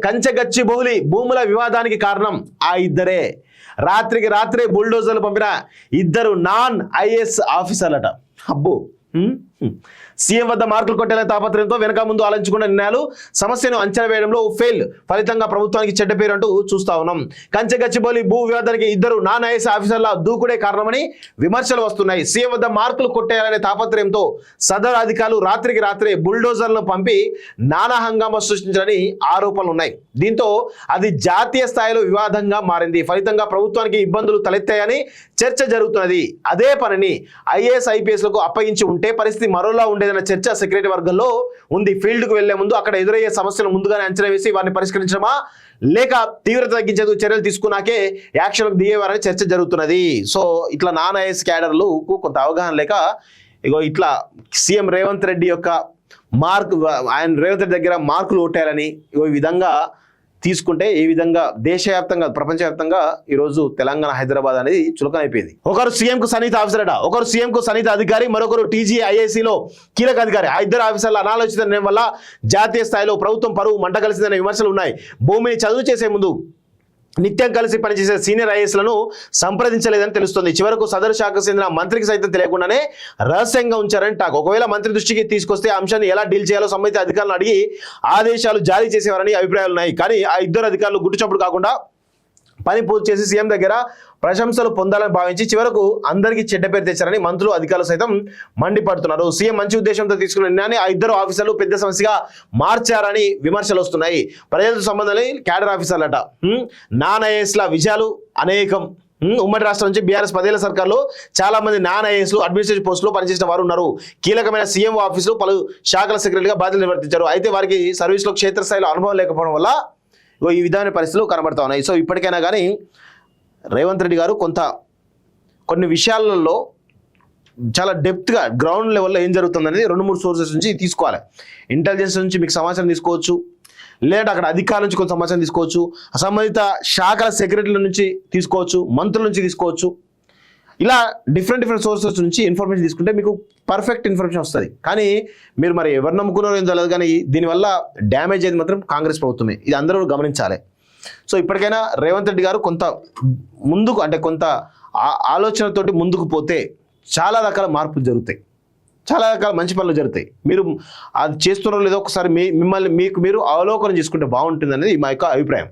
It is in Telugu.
కంచెగచ్చిబౌలి భూముల వివాదానికి కారణం ఆ ఇద్దరే. రాత్రికి రాత్రే బుల్డోజర్లు పంపిన ఇద్దరు నాన్ ఐఏఎస్ ఆఫీసర్లట. అబ్బో. సీఎం వద్ద మార్కులు కొట్టేలా తాపత్రయంతో వెనక ముందు ఆలోచించుకున్న నిర్ణయాలు సమస్యను అంచనా వేయడంలో ఫెయిల్, ఫలితంగా ప్రభుత్వానికి చెడ్డ పేరు అంటూ చూస్తా ఉన్నాం. కంచెగచ్చిబౌలి భూ వివాదానికి ఇద్దరు నాన్ ఐఏఎస్ ఆఫీసర్ల దూకుడే కారణమని విమర్శలు వస్తున్నాయి. సీఎం వద్ద మార్కులు కొట్టేయాలనే తాపత్రయంతో సదరు అధికారులు రాత్రికి రాత్రే బుల్డోజర్లను పంపి నానా హంగామా సృష్టించారని ఆరోపణలు ఉన్నాయి. దీంతో అది జాతీయ స్థాయిలో వివాదంగా మారింది. ఫలితంగా ప్రభుత్వానికి ఇబ్బందులు తలెత్తాయని చర్చ జరుగుతున్నది. అదే పనిని ఐఏఎస్ ఐపీఎస్లకు అప్పగించి ఉంటే పరిస్థితి మరోలా ఉండేదన్న చర్చ సెక్రటరీ వర్గంలో ఉంది. ఫీల్డ్కు వెళ్లే ముందు అక్కడ ఎదురయ్యే సమస్యలు ముందుగానే అంచనా వేసి వారిని పరిష్కరించడమా లేక తీవ్రత తగ్గించేందుకు చర్యలు తీసుకున్నాకే యాక్షన్లకు దిగేవారని చర్చ జరుగుతున్నది. సో ఇట్లా నాన్ ఐఏఎస్ క్యాడర్లకు కొంత అవగాహన లేక ఇగో ఇట్లా సీఎం రేవంత్ రెడ్డి యొక్క ఆయన రేవంత్ రెడ్డి దగ్గర మార్కులు కొట్టాలని ఇగో ఈ విధంగా తీసుకుంటే ఏ విధంగా దేశవ్యాప్తంగా ప్రపంచవ్యాప్తంగా ఈరోజు తెలంగాణ హైదరాబాద్ అనేది చులకనైపోయింది. ఒకరు సీఎంకు సన్నిహిత ఆఫీసర్ అట, ఒకరు సీఎంకు సన్నిహిత అధికారి, మరొకరు టీజీఐఏసీలో కీలక అధికారి. ఆ ఇద్దరు ఆఫీసర్ల అనాలోచిత నిర్ణయం వల్ల జాతీయ స్థాయిలో ప్రభుత్వం పరువు మంట కలిసిందనే విమర్శలు ఉన్నాయి. భూమిని చదువు చేసే ముందు నిత్యం కలిసి పనిచేసే సీనియర్ ఐఏఎస్లను సంప్రదించలేదని తెలుస్తుంది. చివరకు సదరు శాఖకు చెందిన మంత్రికి సైతం తెలియకుండానే రహస్యంగా ఉంచారని టాక్. ఒకవేళ మంత్రి దృష్టికి తీసుకొస్తే అంశాన్ని ఎలా డీల్ చేయాలో సంబంధిత అధికారులను అడిగి ఆదేశాలు జారీ చేసేవారని అభిప్రాయాలు ఉన్నాయి. కానీ ఆ ఇద్దరు అధికారులు గుట్టుచప్పుడు కాకుండా పని పూర్తి చేసి సీఎం దగ్గర ప్రశంసలు పొందాలని భావించి చివరకు అందరికీ చెడ్డ పేరు తెచ్చారని మంత్రులు అధికారులు సైతం మండిపడుతున్నారు. సీఎం మంచి ఉద్దేశంతో తీసుకున్న నిర్ణయాన్ని ఆ ఇద్దరు ఆఫీసర్లు పెద్ద సమస్యగా మార్చారని విమర్శలు వస్తున్నాయి. ప్రజలతో సంబంధం లేని క్యాడర్ ఆఫీసర్లట. నాన్ ఐఏఎస్ల విజయాలు అనేకం. ఉమ్మడి రాష్ట్రం నుంచి బీఆర్ఎస్ 10 ఏళ్ల సర్కార్లో చాలా మంది నాన్ ఐఏఎస్లు అడ్మినిస్ట్రేటివ్ పోస్టులో పనిచేసిన వారు ఉన్నారు. కీలకమైన సీఎం ఆఫీసులు పలు శాఖల సెక్రటరీగా బాధ్యతలు నిర్వర్తించారు. అయితే వారికి సర్వీస్లో క్షేత్రస్థాయిలో అనుభవం లేకపోవడం వల్ల ఈ విధమైన పరిస్థితులు కనబడతా ఉన్నాయి. సో ఇప్పటికైనా కానీ రేవంత్ రెడ్డి గారు కొన్ని విషయాలలో చాలా డెప్త్గా గ్రౌండ్ లెవెల్లో ఏం జరుగుతుందనేది 2-3 సోర్సెస్ నుంచి తీసుకోవాలి. ఇంటెలిజెన్స్ నుంచి మీకు సమాచారం తీసుకోవచ్చు, లేదంటే అక్కడ అధికారుల నుంచి కొంత సమాచారం తీసుకోవచ్చు, సంబంధిత శాఖల సెక్రటరీల నుంచి తీసుకోవచ్చు, మంత్రుల నుంచి తీసుకోవచ్చు. ఇలా డిఫరెంట్ సోర్సెస్ నుంచి ఇన్ఫర్మేషన్ తీసుకుంటే మీకు పర్ఫెక్ట్ ఇన్ఫర్మేషన్ వస్తుంది. కానీ మీరు మరి ఎవరు నమ్ముకున్నారో ఏం తెలియదు, కానీ దీనివల్ల డ్యామేజ్ అయ్యేది మాత్రం కాంగ్రెస్ ప్రభుత్వమే. ఇది అందరూ గమనించాలి. సో ఇప్పటికైనా రేవంత్ రెడ్డి గారు కొంత ముందుకు అంటే కొంత ఆలోచనతోటి ముందుకు పోతే చాలా రకాల మార్పులు జరుగుతాయి, చాలా రకాల మంచి పనులు జరుగుతాయి. మీరు అది చేస్తున్నారో లేదో ఒకసారి మీకు మీరు అవలోకనం చేసుకుంటే బాగుంటుంది అనేది మా యొక్క అభిప్రాయం.